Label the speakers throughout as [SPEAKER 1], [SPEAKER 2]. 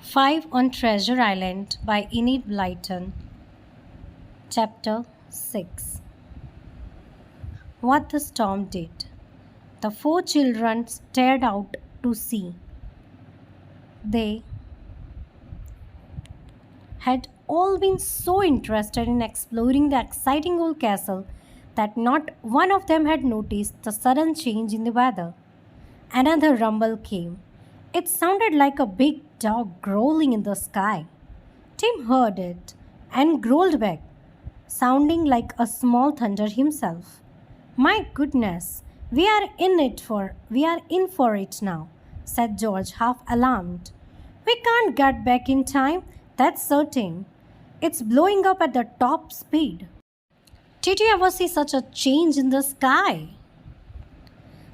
[SPEAKER 1] 5 on Treasure Island by Enid Blyton. Chapter 6. What the Storm Did. The four children stared out to sea. They had all been so interested in exploring the exciting old castle that not one of them had noticed the sudden change in the weather. Another rumble came. It sounded like a big dog growling in the sky. Tim heard it and growled back, sounding like a small thunder himself. My goodness, we are in for it now, said George, half alarmed. We can't get back in time, that's certain. It's blowing up at the top speed. Did you ever see such a change in the sky?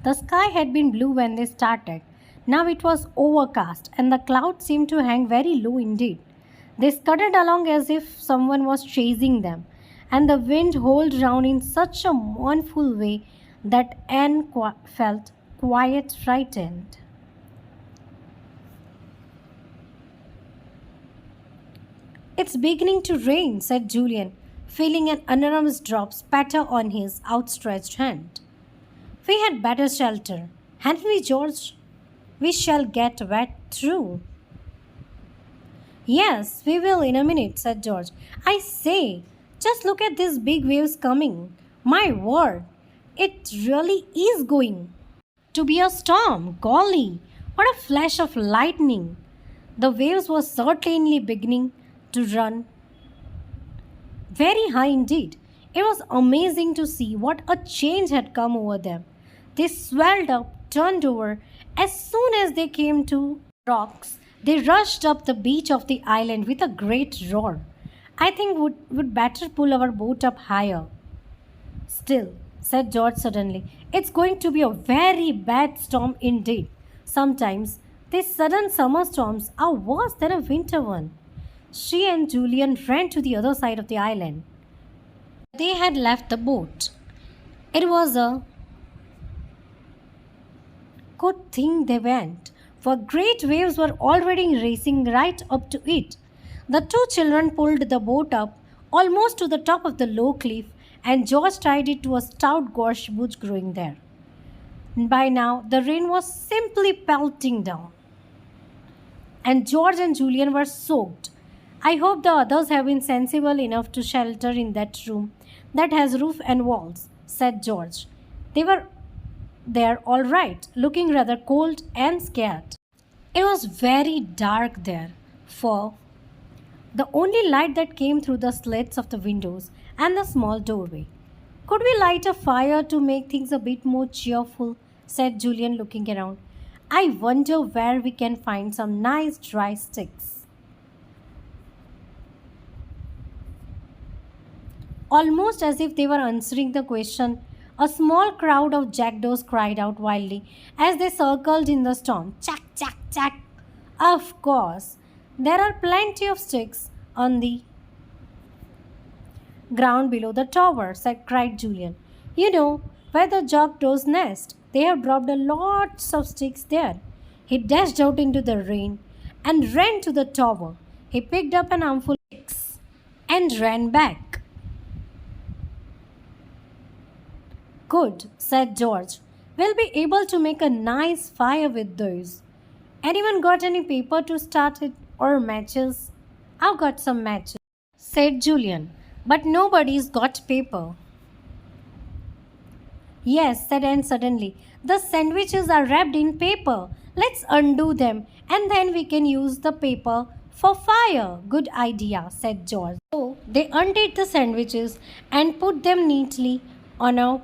[SPEAKER 1] The sky had been blue when they started. Now it was overcast, and the clouds seemed to hang very low indeed. They scudded along as if someone was chasing them, and the wind howled round in such a mournful way that Anne felt quite frightened. It's beginning to rain, said Julian, feeling an enormous drop spatter on his outstretched hand. We had better shelter, hadn't we, George? We shall get wet through. Yes, we will in a minute, said George. I say, just look at these big waves coming. My word, it really is going to be a storm. Golly, what a flash of lightning! The waves were certainly beginning to run very high indeed. It was amazing to see what a change had come over them. They swelled up, turned over. As soon as they came to rocks, they rushed up the beach of the island with a great roar. I think would better pull our boat up higher. Still, said George suddenly, it's going to be a very bad storm indeed. Sometimes these sudden summer storms are worse than a winter one. She and Julian ran to the other side of the island. They had left the boat. It was a good thing they went, for great waves were already racing right up to it. The two children pulled the boat up almost to the top of the low cliff, and George tied it to a stout gorse bush growing there. By now, the rain was simply pelting down, and George and Julian were soaked. I hope the others have been sensible enough to shelter in that room that has roof and walls, said George. They were there all right, looking rather cold and scared. It was very dark there, for the only light that came through the slits of the windows and the small doorway. Could we light a fire to make things a bit more cheerful? Said Julian, looking around. I wonder where we can find some nice dry sticks. Almost as if they were answering the question, a small crowd of jackdaws cried out wildly as they circled in the storm. Chack, chack, chack. Of course, there are plenty of sticks on the ground below the tower, cried Julian. You know, where the jackdaws nest. They have dropped a lot of sticks there. He dashed out into the rain and ran to the tower. He picked up an armful of sticks and ran back. Good, said George. We'll be able to make a nice fire with those. Anyone got any paper to start it or matches? I've got some matches, said Julian. But nobody's got paper. Yes, said Anne suddenly. The sandwiches are wrapped in paper. Let's undo them and then we can use the paper for fire. Good idea, said George. So they undid the sandwiches and put them neatly on a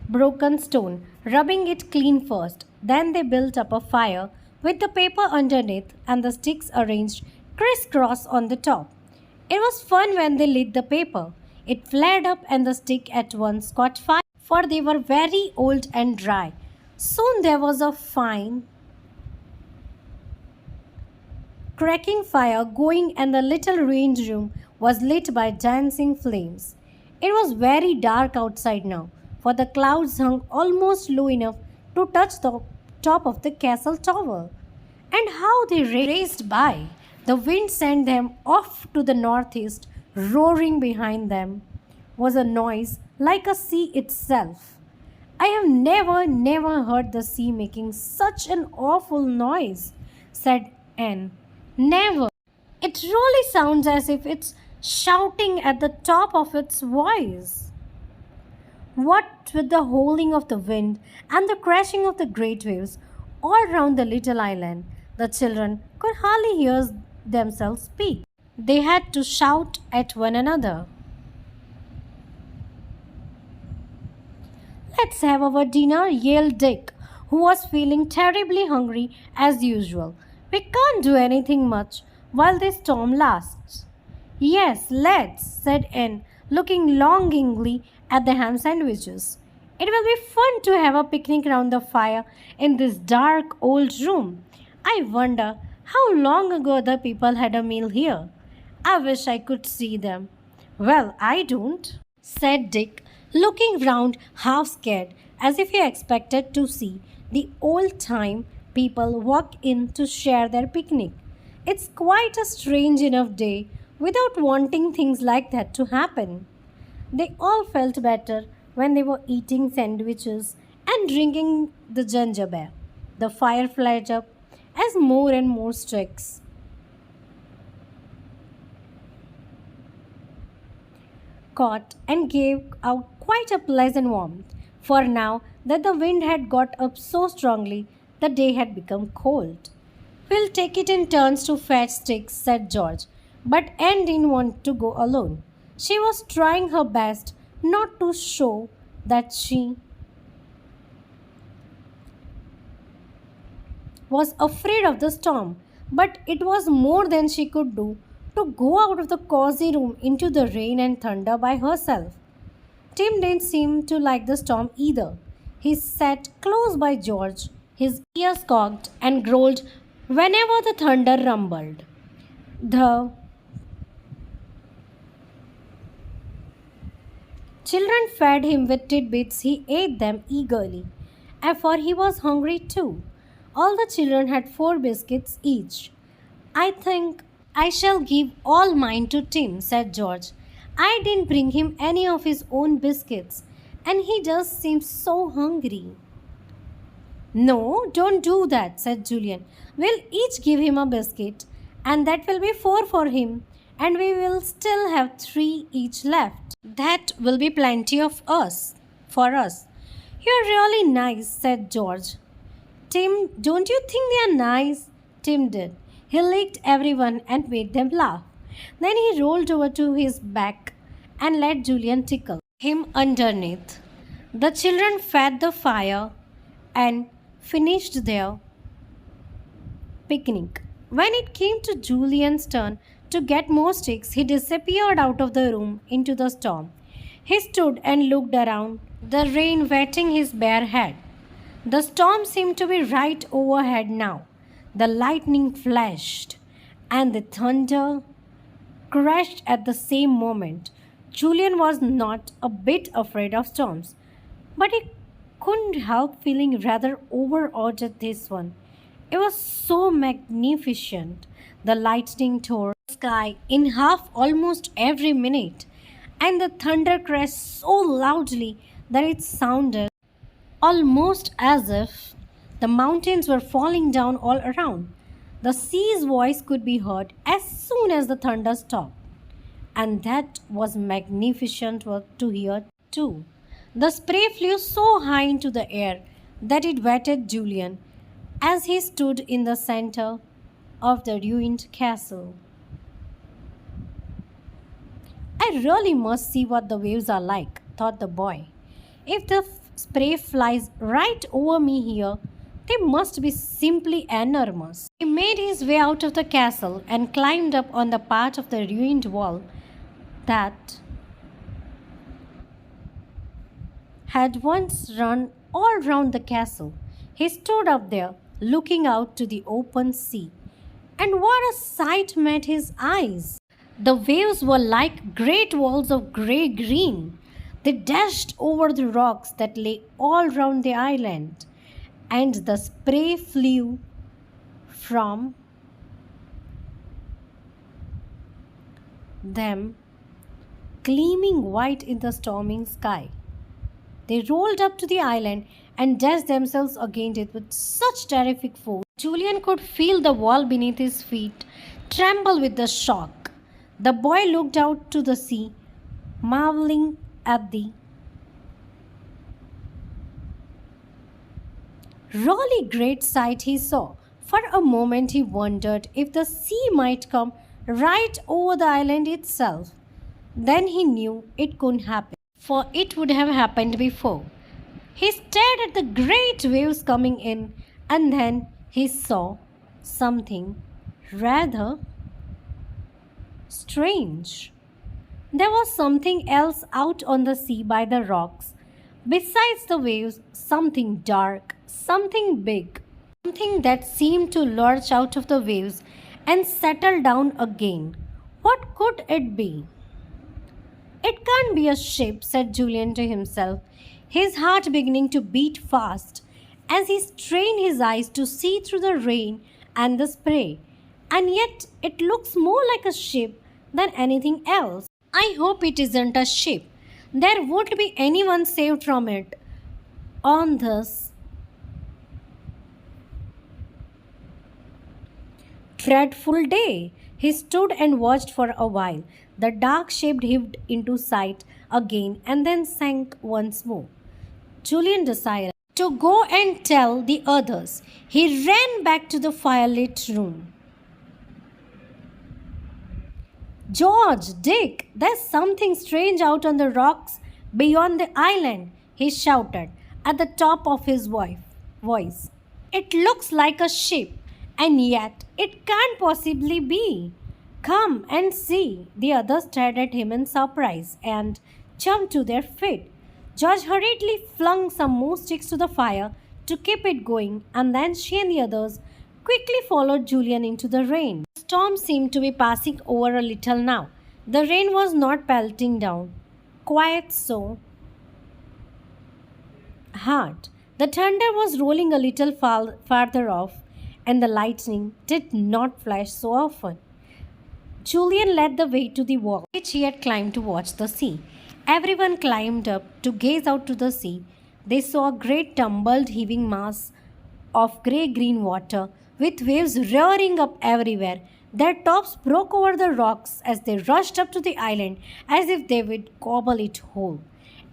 [SPEAKER 1] broken stone, rubbing it clean first. Then they built up a fire with the paper underneath and the sticks arranged crisscross on the top. It was fun when they lit the paper. It flared up and the stick at once caught fire, for they were very old and dry. Soon there was a fine crackling fire going and the little ruined room was lit by dancing flames. It was very dark outside now, for the clouds hung almost low enough to touch the top of the castle tower. and how they raced by. The wind sent them off to the northeast, roaring behind them was a noise like a sea itself. I have never heard the sea making such an awful noise, said Anne. Never. It really sounds as if it's shouting at the top of its voice. What with the howling of the wind and the crashing of the great waves all round the little island, the children could hardly hear themselves speak. They had to shout at one another. Let's have our dinner, yelled Dick, who was feeling terribly hungry as usual. We can't do anything much while this storm lasts. Yes, let's, said Anne, looking longingly at the ham sandwiches. It will be fun to have a picnic round the fire in this dark old room. I wonder how long ago the people had a meal here. I wish I could see them. Well, I don't, said Dick, looking round half scared, as if he expected to see the old time people walk in to share their picnic. It's quite a strange enough day without wanting things like that to happen. They all felt better when they were eating sandwiches and drinking the ginger beer. The fire flared up as more and more sticks caught and gave out quite a pleasant warmth, for now that the wind had got up so strongly, the day had become cold. We'll take it in turns to fetch sticks, said George, but Anne didn't want to go alone. She was trying her best not to show that she was afraid of the storm, but it was more than she could do to go out of the cozy room into the rain and thunder by herself. Tim didn't seem to like the storm either. He sat close by George, his ears cocked, and growled whenever the thunder rumbled. The children fed him with tidbits. He ate them eagerly, and for he was hungry too. All the children had 4 biscuits each. I think I shall give all mine to Tim, said George. I didn't bring him any of his own biscuits, and he just seems so hungry. No, don't do that, said Julian. We'll each give him a biscuit, and that will be 4 for him, and we will still have 3 each left. That will be plenty of us, for us. You're really nice, said George. Tim, don't you think they are nice? Tim did. He licked everyone and made them laugh. Then he rolled over to his back and let Julian tickle him underneath. The children fed the fire and finished their picnic. When it came to Julian's turn to get more sticks, he disappeared out of the room into the storm. He stood and looked around, the rain wetting his bare head. The storm seemed to be right overhead now. The lightning flashed and the thunder crashed at the same moment. Julian was not a bit afraid of storms, but he couldn't help feeling rather overawed at this one. It was so magnificent. The lightning tore the sky in half almost every minute, and the thunder crashed so loudly that it sounded almost as if the mountains were falling down all around. The sea's voice could be heard as soon as the thunder stopped, and that was magnificent to hear too. The spray flew so high into the air that it wetted Julian as he stood in the center of the ruined castle. I really must see what the waves are like, thought the boy. If the spray flies right over me here, they must be simply enormous. He made his way out of the castle and climbed up on the part of the ruined wall that had once run all round the castle. He stood up there, looking out to the open sea. And what a sight met his eyes! The waves were like great walls of grey green. They dashed over the rocks that lay all round the island, and the spray flew from them, gleaming white in the storming sky. They rolled up to the island and dashed themselves against it with such terrific force. Julian could feel the wall beneath his feet tremble with the shock. The boy looked out to the sea, marveling at the really great sight he saw. For a moment he wondered if the sea might come right over the island itself. Then he knew it couldn't happen, for it would have happened before. He stared at the great waves coming in, and then he saw something rather strange. There was something else out on the sea by the rocks. Besides the waves, something dark, something big, something that seemed to lurch out of the waves and settle down again. What could it be? It can't be a ship, said Julian to himself, his heart beginning to beat fast as he strained his eyes to see through the rain and the spray. And yet it looks more like a ship than anything else. I hope it isn't a ship. There won't be anyone saved from it on this dreadful day. He stood and watched for a while. The dark shape heaved into sight again and then sank once more. Julian decided to go and tell the others. He ran back to the firelit room. George, Dick, there's something strange out on the rocks beyond the island, he shouted at the top of his voice. It looks like a ship, and yet it can't possibly be. Come and see. The others stared at him in surprise and jumped to their feet. George hurriedly flung some more sticks to the fire to keep it going, and then she and the others quickly followed Julian into the rain. The storm seemed to be passing over a little now. The rain was not pelting down quite so hard. The thunder was rolling a little farther off, and the lightning did not flash so often. Julian led the way to the wall which he had climbed to watch the sea. Everyone climbed up to gaze out to the sea. They saw a great tumbled, heaving mass of grey-green water with waves roaring up everywhere. Their tops broke over the rocks as they rushed up to the island as if they would gobble it whole.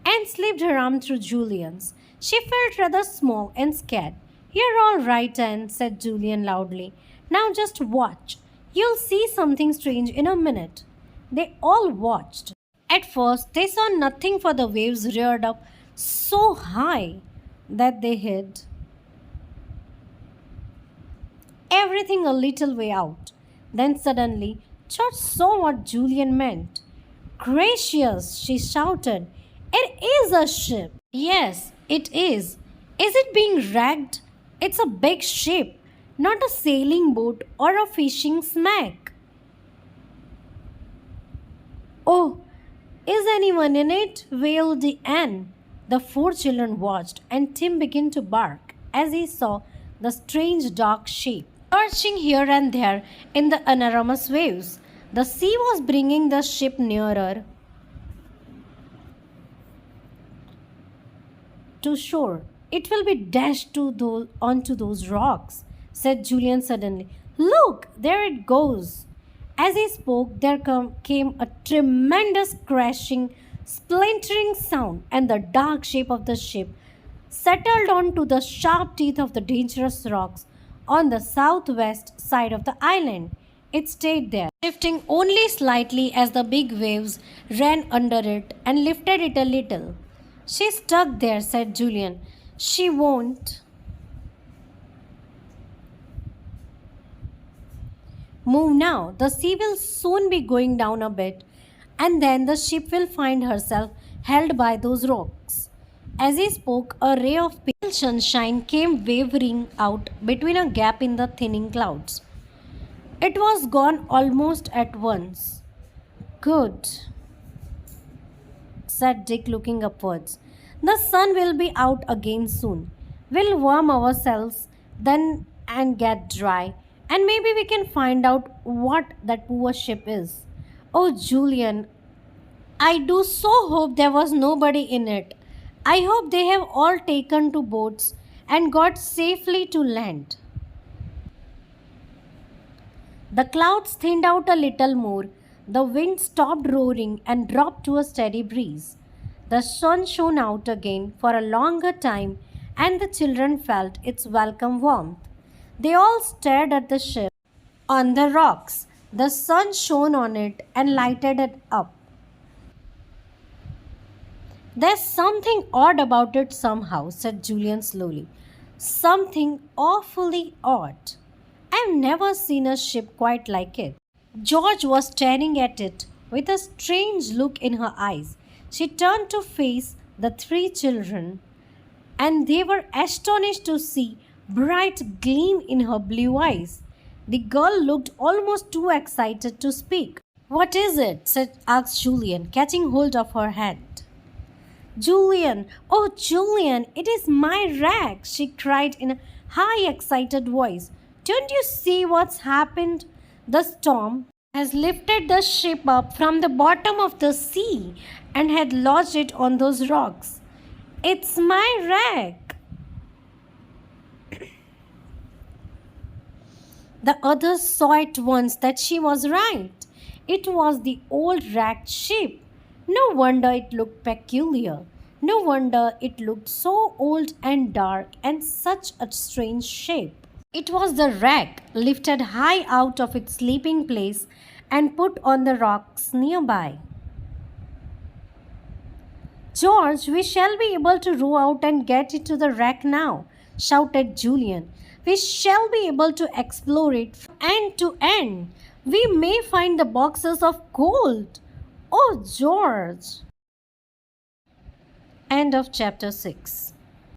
[SPEAKER 1] Anne slipped her arm through Julian's. She felt rather small and scared. You're all right, Anne, said Julian loudly. Now just watch. You'll see something strange in a minute. They all watched. At first, they saw nothing, for the waves reared up so high that they hid everything a little way out. Then suddenly, George saw what Julian meant. Gracious, she shouted. It is a ship. Yes, it is. Is it being wrecked? It's a big ship, not a sailing boat or a fishing smack. Oh, is anyone in it? Wailed Anne. The four children watched, and Tim began to bark as he saw the strange dark shape lurching here and there in the enormous waves. The sea was bringing the ship nearer to shore. It will be dashed onto those rocks, said Julian suddenly. Look, there it goes. As he spoke, there came a tremendous crashing, splintering sound, and the dark shape of the ship settled onto the sharp teeth of the dangerous rocks on the southwest side of the island. It stayed there, shifting only slightly as the big waves ran under it and lifted it a little. She's stuck there, said Julian. She won't move now. The sea will soon be going down a bit, and then the ship will find herself held by those rocks. As he spoke, a ray of pale sunshine came wavering out between a gap in the thinning clouds. It was gone almost at once. Good, said Dick, looking upwards. The sun will be out again soon. We'll warm ourselves then and get dry, And maybe we can find out what that poor ship is. Oh, Julian, I do so hope there was nobody in it. I hope they have all taken to boats and got safely to land. The clouds thinned out a little more, the wind stopped roaring and dropped to a steady breeze. The sun shone out again for a longer time, and the children felt its welcome warmth. They all stared at the ship on the rocks. The sun shone on it and lighted it up. There's something odd about it somehow, said Julian slowly. Something awfully odd. I've never seen a ship quite like it. George was staring at it with a strange look in her eyes. She turned to face the three children, and they were astonished to see bright gleam in her blue eyes. The girl looked almost too excited to speak. What is it? Asked Julian, catching hold of her hand. Julian, oh Julian, it is my rag, she cried in a high, excited voice. Don't you see what's happened? The storm has lifted the ship up from the bottom of the sea and had lodged it on those rocks. It's my rag. The others saw at once that she was right. It was the old wrecked ship. No wonder it looked peculiar. No wonder it looked so old and dark and such a strange shape. It was the wreck lifted high out of its sleeping place and put on the rocks nearby. George, we shall be able to row out and get into the wreck now, shouted Julian. We shall be able to explore it from end to end. We may find the boxes of gold. Oh, George! End of chapter 6.